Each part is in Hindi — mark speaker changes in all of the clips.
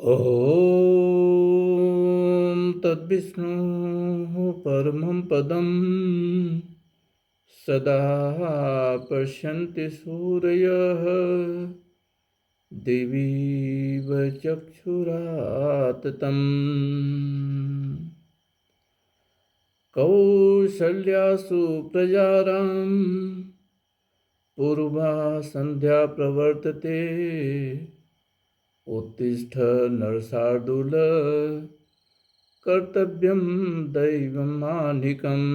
Speaker 1: ॐ तद्विष्णुः परमं पदं सदा पश्यन्ति सूरयः दिवीव चक्षुराततम् कौसल्यासु प्रजारां पूर्वा सन्ध्या प्रवर्तते उत्तिष्ठ नरशार्दूल कर्तव्यम दैवमानिकम्।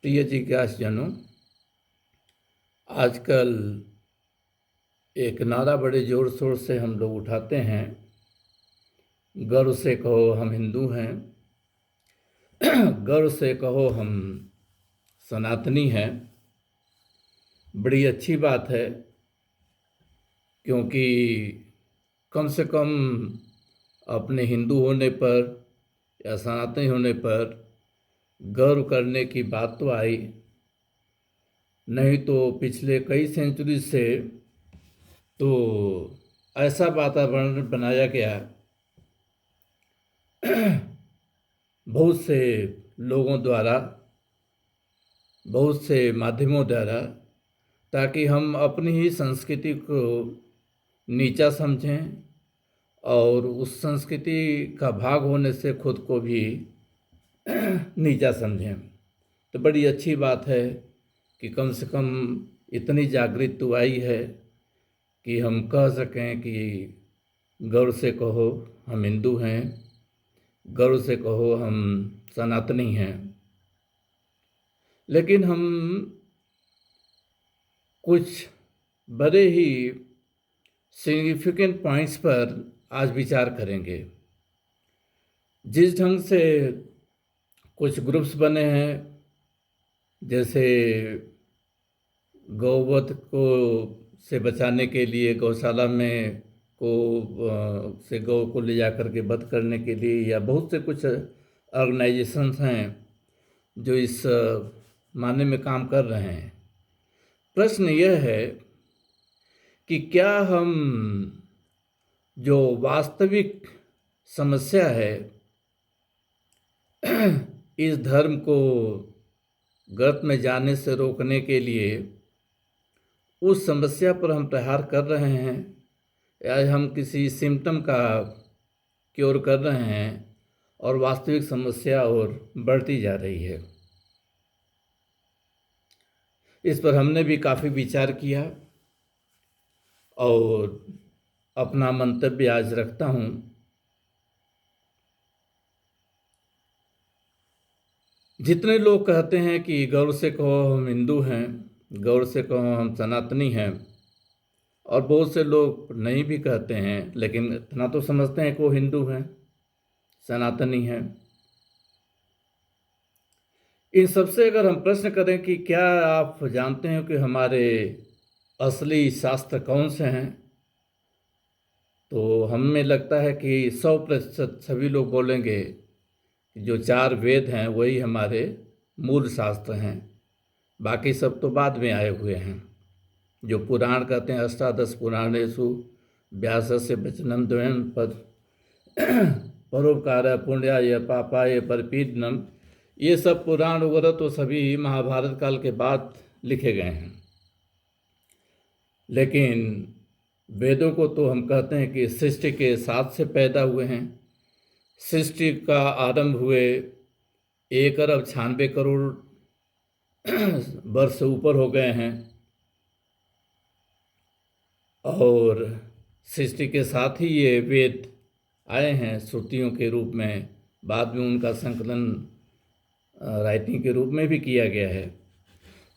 Speaker 1: प्रिय जिज्ञासुजनों, आजकल एक नारा बड़े जोर शोर से हम लोग उठाते हैं, गर्व से कहो हम हिंदू हैं, गर्व से कहो हम सनातनी हैं। बड़ी अच्छी बात है, क्योंकि कम से कम अपने हिंदू होने पर या सनातनी होने पर गर्व करने की बात तो आई। नहीं तो पिछले कई सेंचुरी से तो ऐसा वातावरण बनाया गया बहुत से लोगों द्वारा, बहुत से माध्यमों द्वारा, ताकि हम अपनी ही संस्कृति को नीचा समझें और उस संस्कृति का भाग होने से खुद को भी नीचा समझें। तो बड़ी अच्छी बात है कि कम से कम इतनी जागृति आई है कि हम कह सकें कि गर्व से कहो हम हिंदू हैं, गर्व से कहो हम सनातनी हैं। लेकिन हम कुछ बड़े ही सिग्निफिकेंट पॉइंट्स पर आज विचार करेंगे। जिस ढंग से कुछ ग्रुप्स बने हैं, जैसे गौवध को से बचाने के लिए गौशाला में से गौ को ले जाकर के वध करने के लिए, या बहुत से कुछ ऑर्गेनाइजेशंस हैं जो इस माने में काम कर रहे हैं। प्रश्न यह है कि क्या हम जो वास्तविक समस्या है इस धर्म को गर्त में जाने से रोकने के लिए उस समस्या पर हम प्रहार कर रहे हैं, या हम किसी सिम्टम का क्योर कर रहे हैं और वास्तविक समस्या और बढ़ती जा रही है। इस पर हमने भी काफ़ी विचार किया और अपना मंतव्य आज रखता हूँ। जितने लोग कहते हैं कि गौरव से कहो हम हिंदू हैं, गौरव से कहो हम सनातनी हैं, और बहुत से लोग नहीं भी कहते हैं लेकिन इतना तो समझते हैं कि वो हिंदू हैं, सनातनी हैं। इन सबसे अगर हम प्रश्न करें कि क्या आप जानते हैं कि हमारे असली शास्त्र कौन से हैं, तो हमें लगता है कि 100% सभी लोग बोलेंगे कि जो 4 वेद हैं वही हमारे मूल शास्त्र हैं। बाकी सब तो बाद में आए हुए हैं। जो पुराण कहते हैं, अष्टादश पुराणेषु व्यासस्य वचनं द्वयं परोपकार पुण्याय पापाय परपीडनम, ये सब पुराण वगैरह तो सभी महाभारत काल के बाद लिखे गए हैं। लेकिन वेदों को तो हम कहते हैं कि सृष्टि के 7 से पैदा हुए हैं। सृष्टि का आरंभ हुए 1 अरब 96 करोड़ वर्ष से ऊपर हो गए हैं, और सृष्टि के साथ ही ये वेद आए हैं श्रुतियों के रूप में। बाद में उनका संकलन राइटिंग के रूप में भी किया गया है।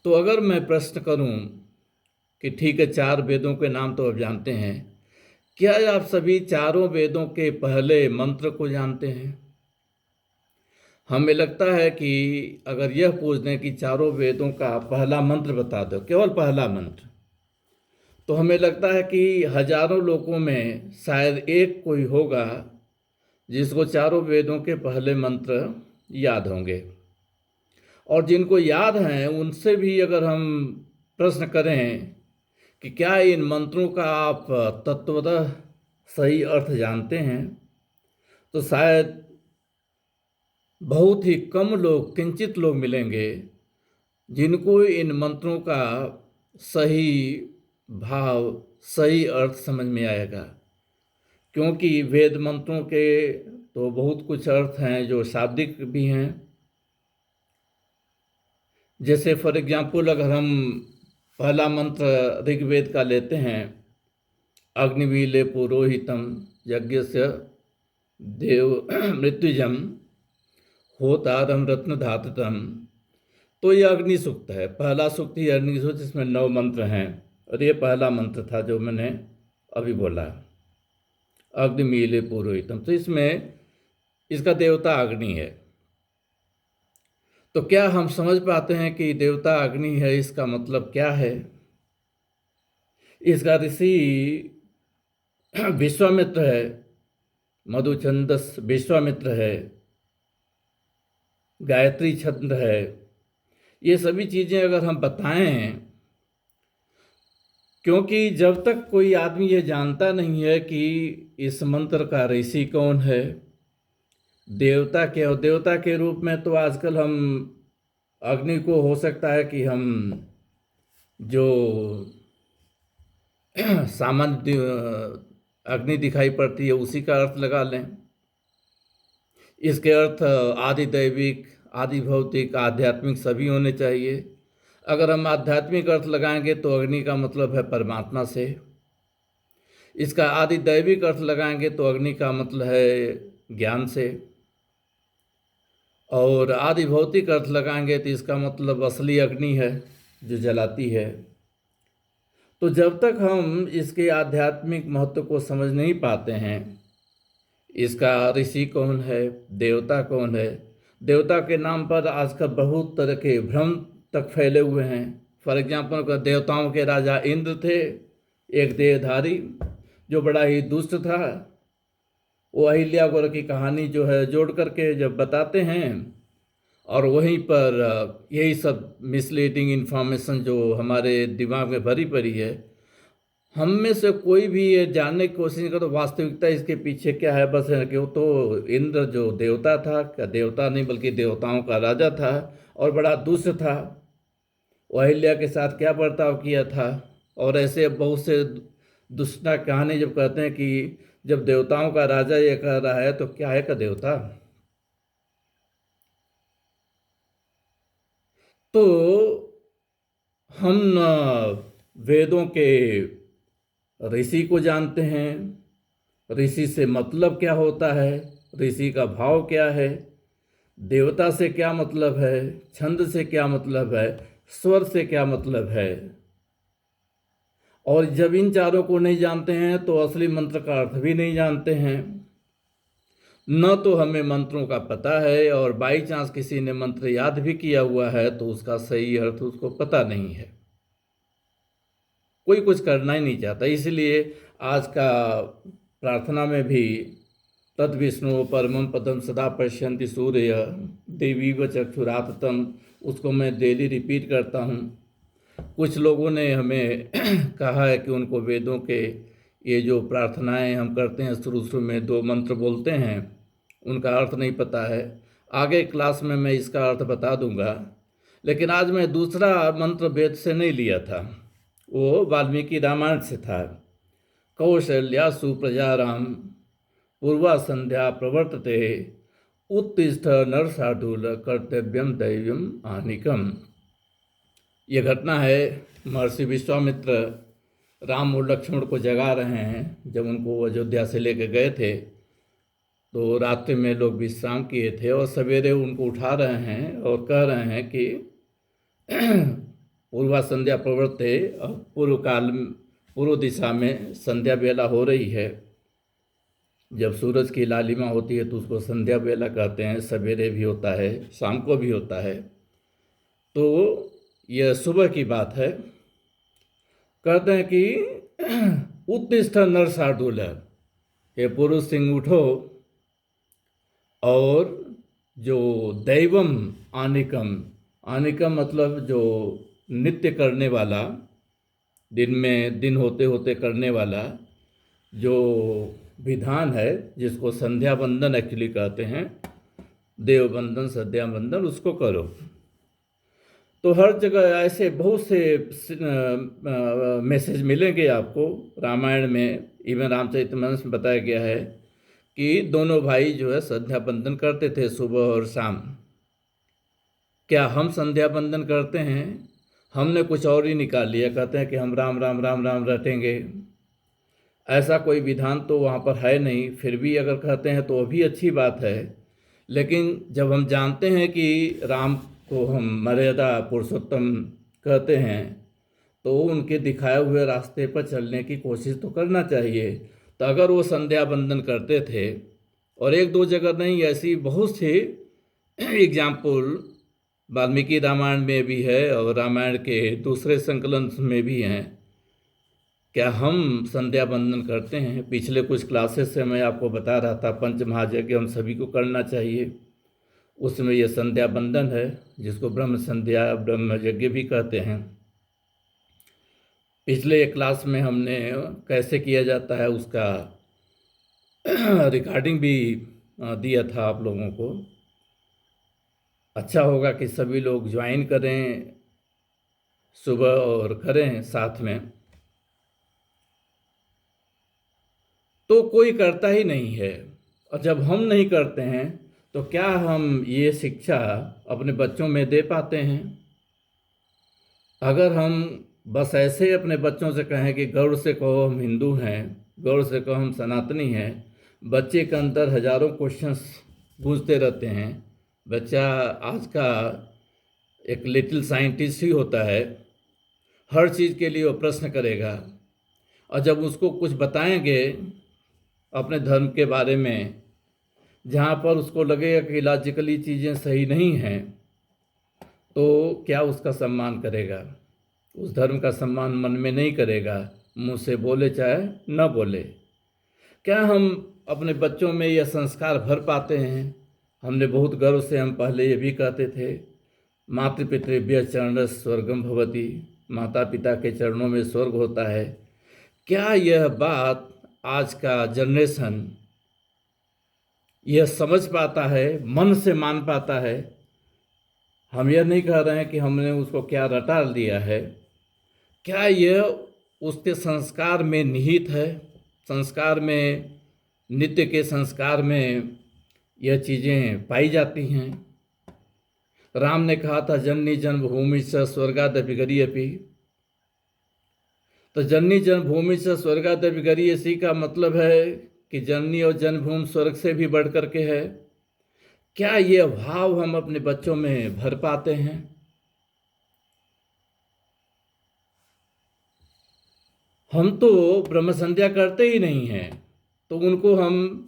Speaker 1: तो अगर मैं प्रश्न करूं कि ठीक है, 4 वेदों के नाम तो आप जानते हैं, क्या आप सभी चारों वेदों के पहले मंत्र को जानते हैं? हमें लगता है कि अगर यह पूछ दें कि चारों वेदों का पहला मंत्र बता दो, केवल पहला मंत्र, तो हमें लगता है कि हजारों लोगों में शायद एक कोई होगा जिसको चारों वेदों के पहले मंत्र याद होंगे। और जिनको याद हैं उनसे भी अगर हम प्रश्न करें कि क्या इन मंत्रों का आप तत्वतः सही अर्थ जानते हैं तो शायद बहुत ही कम लोग, किंचित लोग मिलेंगे जिनको इन मंत्रों का सही भाव, सही अर्थ समझ में आएगा। क्योंकि वेद मंत्रों के तो बहुत कुछ अर्थ हैं जो शाब्दिक भी हैं। जैसे फॉर एग्जाम्पल अगर हम पहला मंत्र ऋग्वेद का लेते हैं, अग्निवीले पुरोहितम यज्ञस्य देव मृत्युजम होतारम रत्न धातुतम, तो ये अग्नि सूक्त है। पहला सूक्त ही अग्नि सूक्त, इसमें 9 मंत्र हैं और ये पहला मंत्र था जो मैंने अभी बोला, अग्निमीले पुरोहितम। तो इसमें इसका देवता अग्नि है। तो क्या हम समझ पाते हैं कि देवता अग्नि है, इसका मतलब क्या है? इसका ऋषि विश्वामित्र है, मधुछंदस विश्वामित्र है, गायत्री छंद है। ये सभी चीज़ें अगर हम बताएं, क्योंकि जब तक कोई आदमी ये जानता नहीं है कि इस मंत्र का ऋषि कौन है, देवता क्या, और देवता के रूप में तो आजकल हम अग्नि को हो सकता है कि हम जो सामान्य अग्नि दिखाई पड़ती है उसी का अर्थ लगा लें। इसके अर्थ आदि दैविक, आदि भौतिक, आध्यात्मिक सभी होने चाहिए। अगर हम आध्यात्मिक अर्थ लगाएंगे तो अग्नि का मतलब है परमात्मा से। इसका आदि दैविक अर्थ लगाएंगे तो अग्नि का मतलब है ज्ञान से। और आदि भौतिक अर्थ लगाएंगे तो इसका मतलब असली अग्नि है जो जलाती है। तो जब तक हम इसके आध्यात्मिक महत्व को समझ नहीं पाते हैं, इसका ऋषि कौन है, देवता कौन है, देवता के नाम पर आजकल बहुत तरह के भ्रम तक फैले हुए हैं। फॉर एग्जाम्पल देवताओं के राजा इंद्र थे, एक देहधारी जो बड़ा ही दुष्ट था। वो अहिल्या गौर की कहानी जो है जोड़ करके जब बताते हैं, और वहीं पर यही सब मिसलीडिंग इन्फॉर्मेशन जो हमारे दिमाग में भरी पड़ी है, हम में से कोई भी ये जानने की कोशिश नहीं करता वास्तविकता इसके पीछे क्या है। बस है कि वो तो इंद्र जो देवता था, क्या देवता नहीं बल्कि देवताओं का राजा था और बड़ा दुष्ट था। वो अहिल्या के साथ क्या बर्ताव किया था, और ऐसे बहुत से दुष्टता कहानी जब कहते हैं कि जब देवताओं का राजा ये कह रहा है तो क्या है का देवता। तो हम वेदों के ऋषि को जानते हैं, ऋषि से मतलब क्या होता है, ऋषि का भाव क्या है, देवता से क्या मतलब है, छंद से क्या मतलब है, स्वर से क्या मतलब है। और जब इन चारों को नहीं जानते हैं तो असली मंत्र का अर्थ भी नहीं जानते हैं। न तो हमें मंत्रों का पता है, और बाई चांस किसी ने मंत्र याद भी किया हुआ है तो उसका सही अर्थ उसको पता नहीं है। कोई कुछ करना ही नहीं चाहता। इसलिए आज का प्रार्थना में भी तद विष्णु परमं पदम सदा पश्यन्ति सूर्य देवी व चक्षुराततम, उसको मैं डेली रिपीट करता हूँ। कुछ लोगों ने हमें कहा है कि उनको वेदों के ये जो प्रार्थनाएं हम करते हैं शुरू शुरू में 2 मंत्र बोलते हैं, उनका अर्थ नहीं पता है। आगे क्लास में मैं इसका अर्थ बता दूंगा। लेकिन आज मैं दूसरा मंत्र वेद से नहीं लिया था, वो वाल्मीकि रामायण से था। कौशल्या सुप्रजाराम पूर्वा संध्या प्रवर्तते उत्तिष्ठ नरशार्दूल कर्तव्यम दैव्यम आनिकम। ये घटना है, महर्षि विश्वामित्र राम और लक्ष्मण को जगा रहे हैं। जब उनको अयोध्या से लेकर गए थे तो रात्रि में लोग विश्राम किए थे, और सवेरे उनको उठा रहे हैं और कह रहे हैं कि पूर्वा संध्या प्रवर्ते, पूर्व दिशा में संध्या बेला हो रही है। जब सूरज की लालिमा होती है तो उसको संध्या बेला कहते हैं। सवेरे भी होता है, शाम को भी होता है। तो यह सुबह की बात है। कहते हैं कि उत्तिष्ठ नरशार्दूल, हे पुरुष सिंह उठो, और जो दैवम आनिकम, आनिकम मतलब जो नित्य करने वाला, दिन में दिन होते होते करने वाला, जो विधान है, जिसको संध्या बंदन एक्चुअली कहते हैं, देव बंदन संध्या बंदन, उसको करो। तो हर जगह ऐसे बहुत से मैसेज मिलेंगे आपको रामायण में। इवन रामचरितमानस में बताया गया है कि दोनों भाई जो है संध्या बंदन करते थे सुबह और शाम। क्या हम संध्या बंदन करते हैं? हमने कुछ और ही निकाल लिया, कहते हैं कि हम राम राम राम राम रटेंगे। ऐसा कोई विधान तो वहाँ पर है नहीं। फिर भी अगर कहते हैं तो अभी अच्छी बात है, लेकिन जब हम जानते हैं कि राम को हम मर्यादा पुरुषोत्तम कहते हैं, तो उनके दिखाए हुए रास्ते पर चलने की कोशिश तो करना चाहिए। तो अगर वो संध्या बंदन करते थे, और एक दो जगह नहीं, ऐसी बहुत सी एग्जाम्पल वाल्मीकि रामायण में भी है और रामायण के दूसरे संकलन में भी हैं। क्या हम संध्या बंदन करते हैं? पिछले कुछ क्लासेस से मैं आपको बता रहा था पंच महायज्ञ हम सभी को करना चाहिए। उसमें यह संध्या बंदन है, जिसको ब्रह्म संध्या ब्रह्म यज्ञ भी कहते हैं। पिछले एक क्लास में हमने कैसे किया जाता है उसका रिकॉर्डिंग भी दिया था आप लोगों को। अच्छा होगा कि सभी लोग ज्वाइन करें सुबह और करें साथ में। तो कोई करता ही नहीं है, और जब हम नहीं करते हैं तो क्या हम ये शिक्षा अपने बच्चों में दे पाते हैं? अगर हम बस ऐसे अपने बच्चों से कहें कि गर्व से कहो हम हिंदू हैं, गर्व से कहो हम सनातनी हैं, बच्चे के अंदर हजारों क्वेश्चंस गूंजते रहते हैं। बच्चा आज का एक लिटिल साइंटिस्ट ही होता है, हर चीज़ के लिए वो प्रश्न करेगा। और जब उसको कुछ बताएंगे अपने धर्म के बारे में, जहाँ पर उसको लगेगा कि लॉजिकली चीज़ें सही नहीं हैं, तो क्या उसका सम्मान करेगा? उस धर्म का सम्मान मन में नहीं करेगा, मुंह से बोले चाहे न बोले। क्या हम अपने बच्चों में यह संस्कार भर पाते हैं? हमने बहुत गर्व से हम पहले ये भी कहते थे, मातृपितृभ्यः चरणतः स्वर्गम भवति, माता पिता के चरणों में स्वर्ग होता है। क्या यह बात आज का जनरेशन यह समझ पाता है, मन से मान पाता है? हम यह नहीं कह रहे हैं कि हमने उसको क्या रटा दिया है। क्या यह उसके संस्कार में निहित है? संस्कार में, नित्य के संस्कार में यह चीज़ें पाई जाती हैं। राम ने कहा था जननी जन्मभूमि स स्वर्गादपि गरीयपि। तो जननी जन्मभूमि से स्वर्गादपि गरीयसी, इसी का मतलब है कि जननी और जन्मभूमि स्वर्ग से भी बढ़ कर के है। क्या ये भाव हम अपने बच्चों में भर पाते हैं? हम तो ब्रह्म संध्या करते ही नहीं हैं, तो उनको हम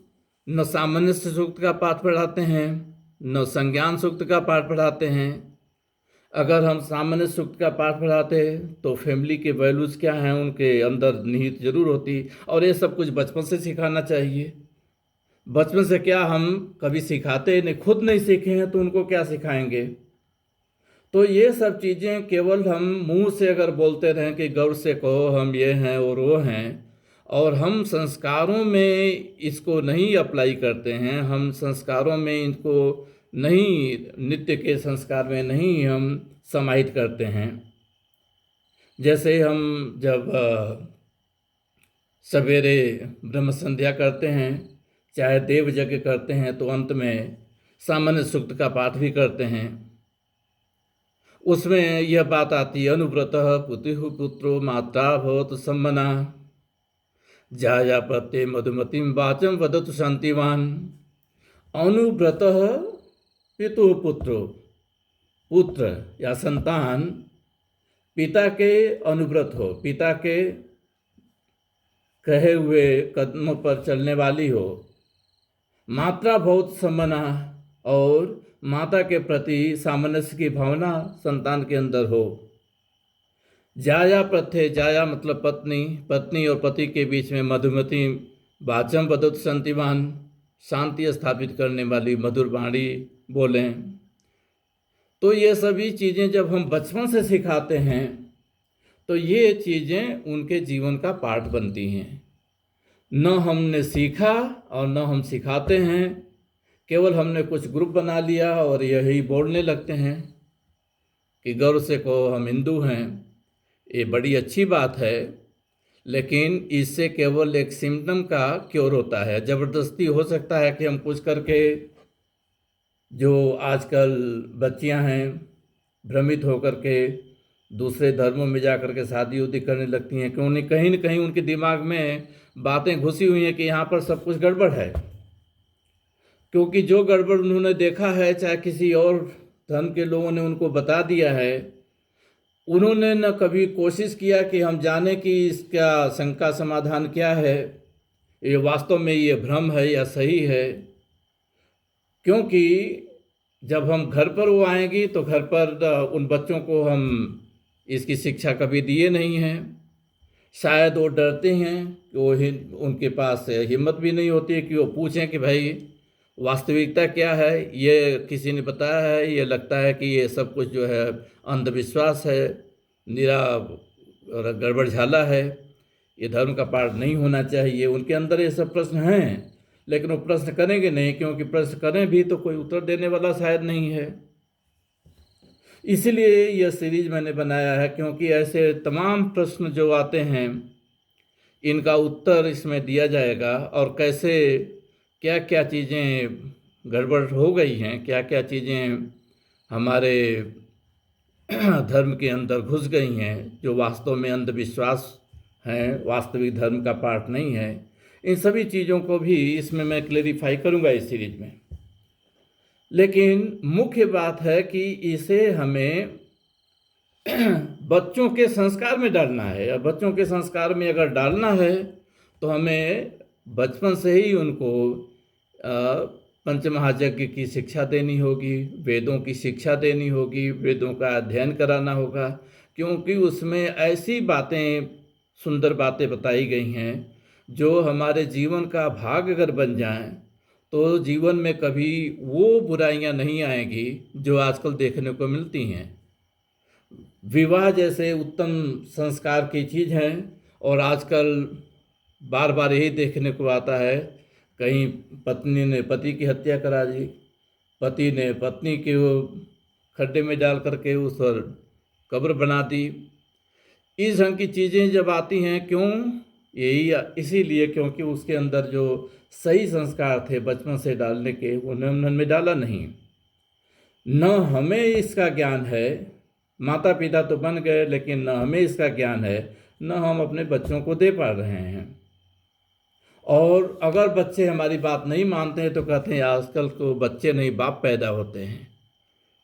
Speaker 1: न सामंजस्य सूक्त का पाठ पढ़ाते हैं, न संज्ञान सूक्त का पाठ पढ़ाते हैं। अगर हम सामान्य सूक्त का पाठ पढ़ाते तो फैमिली के वैल्यूज़ क्या हैं उनके अंदर निहित जरूर होती। और ये सब कुछ बचपन से सिखाना चाहिए। बचपन से क्या हम कभी सिखाते नहीं, खुद नहीं सीखे हैं तो उनको क्या सिखाएंगे? तो ये सब चीज़ें केवल हम मुंह से अगर बोलते रहें कि गौर से कहो हम ये हैं और वो हैं, और हम संस्कारों में इसको नहीं अप्लाई करते हैं, हम संस्कारों में इनको नहीं, नित्य के संस्कार में नहीं हम समाहित करते हैं। जैसे हम जब सवेरे ब्रह्म संध्या करते हैं, चाहे देव यज्ञ करते हैं, तो अंत में सामान्य सूक्त का पाठ भी करते हैं। उसमें यह बात आती है, अनुव्रतः पुतिः पुत्रो मात्रा भवतु सम्मना, जाया प्रत्यय मधुमतिम वाचम वदतु शांतिवान। अनुव्रतः पितुः पुत्रो, पुत्र या संतान पिता के अनुव्रत हो, पिता के कहे हुए कदमों पर चलने वाली हो। मात्रा बहुत सम्मना, और माता के प्रति सामंजस्य की भावना संतान के अंदर हो। जाया प्रत्यय, जाया मतलब पत्नी, पत्नी और पति के बीच में मधुमती वाचम वदतु शांतिवान, शांति स्थापित करने वाली मधुर वाणी बोलें। तो ये सभी चीज़ें जब हम बचपन से सिखाते हैं तो ये चीज़ें उनके जीवन का पार्ट बनती हैं। न हमने सीखा और न हम सिखाते हैं, केवल हमने कुछ ग्रुप बना लिया और यही बोलने लगते हैं कि गर्व से कहो हम हिंदू हैं। ये बड़ी अच्छी बात है, लेकिन इससे केवल एक सिम्टम का क्योर होता है। ज़बरदस्ती हो सकता है कि हम कुछ करके, जो आजकल बच्चियां हैं भ्रमित होकर के दूसरे धर्मों में जा कर के शादी उदी करने लगती हैं, क्यों नहीं, कहीं न कहीं उनके दिमाग में बातें घुसी हुई हैं कि यहाँ पर सब कुछ गड़बड़ है। क्योंकि जो गड़बड़ उन्होंने देखा है, चाहे किसी और धर्म के लोगों ने उनको बता दिया है, उन्होंने न कभी कोशिश किया कि हम जाने कि इसका शंका समाधान क्या है, ये वास्तव में ये भ्रम है या सही है। क्योंकि जब हम घर पर वो आएंगी तो घर पर उन बच्चों को हम इसकी शिक्षा कभी दिए नहीं हैं। शायद वो डरते हैं कि उनके पास हिम्मत भी नहीं होती है कि वो पूछें कि भाई वास्तविकता क्या है, ये किसी ने बताया है, ये लगता है कि ये सब कुछ जो है अंधविश्वास है, निरा गड़बड़ झाला है, ये धर्म का पाठ नहीं होना चाहिए। उनके अंदर ये सब प्रश्न हैं, लेकिन वो प्रश्न करेंगे नहीं, क्योंकि प्रश्न करें भी तो कोई उत्तर देने वाला शायद नहीं है। इसीलिए यह सीरीज मैंने बनाया है, क्योंकि ऐसे तमाम प्रश्न जो आते हैं इनका उत्तर इसमें दिया जाएगा, और कैसे क्या क्या चीज़ें गड़बड़ हो गई हैं, क्या क्या चीज़ें हमारे धर्म के अंदर घुस गई हैं जो वास्तव में अंधविश्वास हैं, वास्तविक धर्म का पाठ नहीं है। इन सभी चीज़ों को भी इसमें मैं क्लेरिफाई करूंगा इस सीरीज में। लेकिन मुख्य बात है कि इसे हमें बच्चों के संस्कार में डालना है, और बच्चों के संस्कार में अगर डालना है तो हमें बचपन से ही उनको पंचमहायज्ञ की शिक्षा देनी होगी, वेदों की शिक्षा देनी होगी, वेदों का अध्ययन कराना होगा, क्योंकि उसमें ऐसी बातें, सुंदर बातें बताई गई हैं जो हमारे जीवन का भाग अगर बन जाएं तो जीवन में कभी वो बुराइयां नहीं आएंगी जो आजकल देखने को मिलती हैं। विवाह जैसे उत्तम संस्कार की चीज़ है, और आजकल बार बार यही देखने को आता है, कहीं पत्नी ने पति की हत्या करा दी, पति ने पत्नी के वो खड्डे में डाल करके उस पर कब्र बना दी। इस ढंग की चीज़ें जब आती हैं, क्यों, यही इसीलिए क्योंकि उसके अंदर जो सही संस्कार थे बचपन से डालने के, उन्होंने उनमें डाला नहीं। न हमें इसका ज्ञान है, माता पिता तो बन गए, लेकिन न हमें इसका ज्ञान है, न हम अपने बच्चों को दे पा रहे हैं। और अगर बच्चे हमारी बात नहीं मानते हैं तो कहते हैं आजकल को बच्चे नहीं बाप पैदा होते हैं।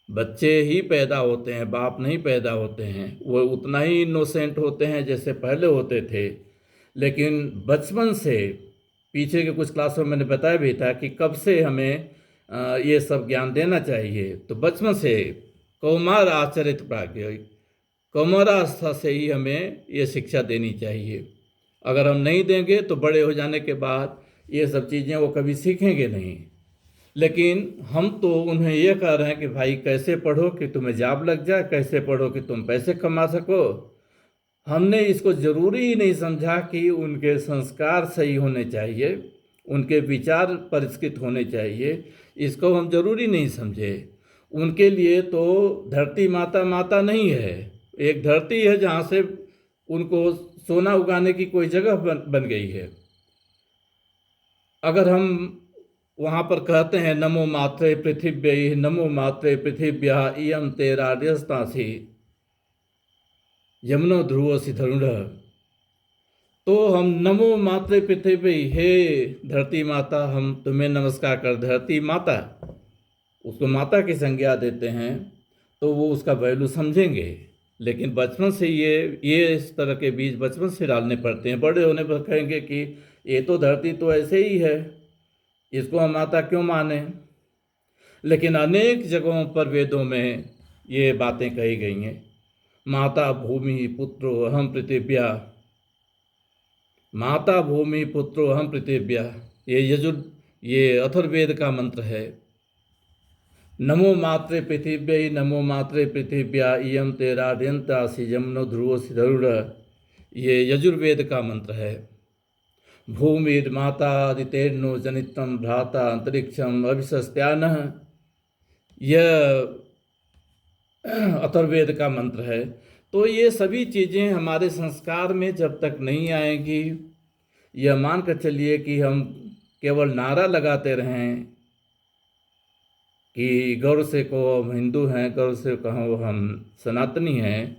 Speaker 1: बच्चे ही पैदा होते हैं, बाप नहीं पैदा होते हैं। वो उतना ही इनोसेंट होते हैं जैसे पहले होते थे, लेकिन बचपन से, पीछे के कुछ क्लासों में मैंने बताया भी था कि कब से हमें ये सब ज्ञान देना चाहिए। तो बचपन से कौमार आचरित प्राज्ञ, कौमारावस्था से ही हमें ये शिक्षा देनी चाहिए। अगर हम नहीं देंगे तो बड़े हो जाने के बाद ये सब चीज़ें वो कभी सीखेंगे नहीं। लेकिन हम तो उन्हें यह कह रहे हैं कि भाई कैसे पढ़ो कि तुम्हें जॉब लग जाए, कैसे पढ़ो कि तुम पैसे कमा सको। हमने इसको ज़रूरी ही नहीं समझा कि उनके संस्कार सही होने चाहिए, उनके विचार परिष्कृत होने चाहिए, इसको हम ज़रूरी नहीं समझे। उनके लिए तो धरती माता माता नहीं है, एक धरती है जहाँ से उनको सोना उगाने की कोई जगह बन गई है। अगर हम वहाँ पर कहते हैं नमो मात्रे पृथिव्यै, नमो मात्रे पृथिव्या इयं ते राजस्तासी यमुनो ध्रुवोसि धरुणः, तो हम नमो मात्रे पृथिव्यै, हे धरती माता, हम तुम्हें नमस्कार कर, धरती माता, उसको माता की संज्ञा देते हैं, तो वो उसका वैल्यू समझेंगे। लेकिन बचपन से ये इस तरह के बीज बचपन से डालने पड़ते हैं। बड़े होने पर कहेंगे कि ये तो धरती तो ऐसे ही है, इसको हम माता क्यों माने। लेकिन अनेक जगहों पर वेदों में ये बातें कही गई हैं, माता भूमि पुत्रो अहम पृथिव्या, माता भूमि पुत्रो अहम पृथिव्या, ये अथर्ववेद का मंत्र है। नमो मात्रे पृथिव्यै, नमो मात्रे पृथिव्या इयं ते राजयन्तासि यमुनो ध्रुवोसि धरुणः, ये यजुर्वेद का मंत्र है। भूमिर्माता ऋतेर्नो जनितम भ्राता अंतरिक्षम अभिशस्त्यानः, यह अथर्ववेद का मंत्र है। तो ये सभी चीज़ें हमारे संस्कार में जब तक नहीं आएंगी, यह मान कर चलिए कि हम केवल नारा लगाते रहें कि गौरव से कहो हम हिंदू हैं, गौरव से कहो हम सनातनी हैं,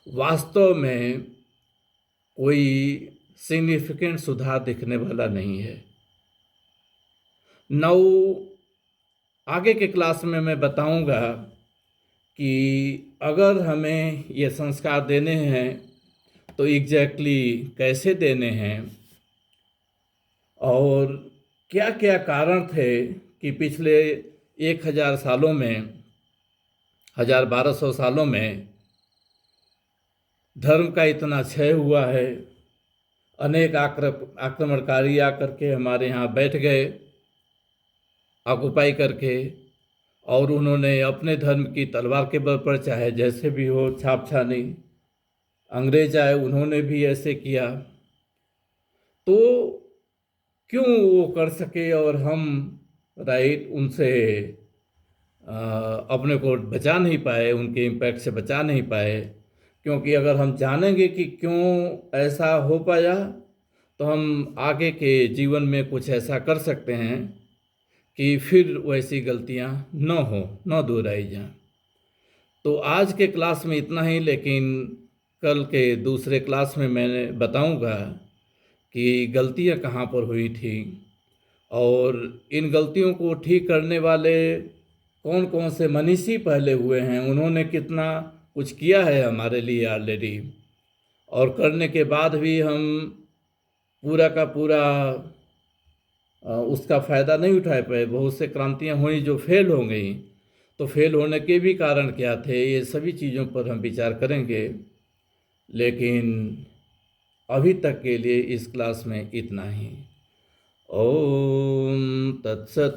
Speaker 1: वास्तव में कोई सिग्निफिकेंट सुधार दिखने वाला नहीं है। आगे के क्लास में मैं बताऊंगा कि अगर हमें ये संस्कार देने हैं तो एग्जैक्टली कैसे देने हैं, और क्या क्या कारण थे कि पिछले 1000 सालों में, 1200 सालों में धर्म का इतना क्षय हुआ है। अनेक आक्रमणकारी आकर के हमारे यहाँ बैठ गए ऑक्युपाई करके, और उन्होंने अपने धर्म की तलवार के बल पर, चाहे जैसे भी हो, छाप छानी। अंग्रेज आए, उन्होंने भी ऐसे किया। तो क्यों वो कर सके और हम उनसे अपने को बचा नहीं पाए, उनके इम्पैक्ट से बचा नहीं पाए? क्योंकि अगर हम जानेंगे कि क्यों ऐसा हो पाया, तो हम आगे के जीवन में कुछ ऐसा कर सकते हैं कि फिर वैसी गलतियां न दोहराई जाएं। तो आज के क्लास में इतना ही, लेकिन कल के दूसरे क्लास में मैंने बताऊंगा कि गलतियां कहाँ पर हुई थी, और इन गलतियों को ठीक करने वाले कौन कौन से मनीषी पहले हुए हैं, उन्होंने कितना कुछ किया है हमारे लिए ऑलरेडी, और करने के बाद भी हम पूरा का पूरा उसका फ़ायदा नहीं उठा पाए। बहुत से क्रांतियाँ हुई जो फेल हो गई, तो फेल होने के भी कारण क्या थे, ये सभी चीज़ों पर हम विचार करेंगे। लेकिन अभी तक के लिए इस क्लास में इतना ही। ओम तत्सत।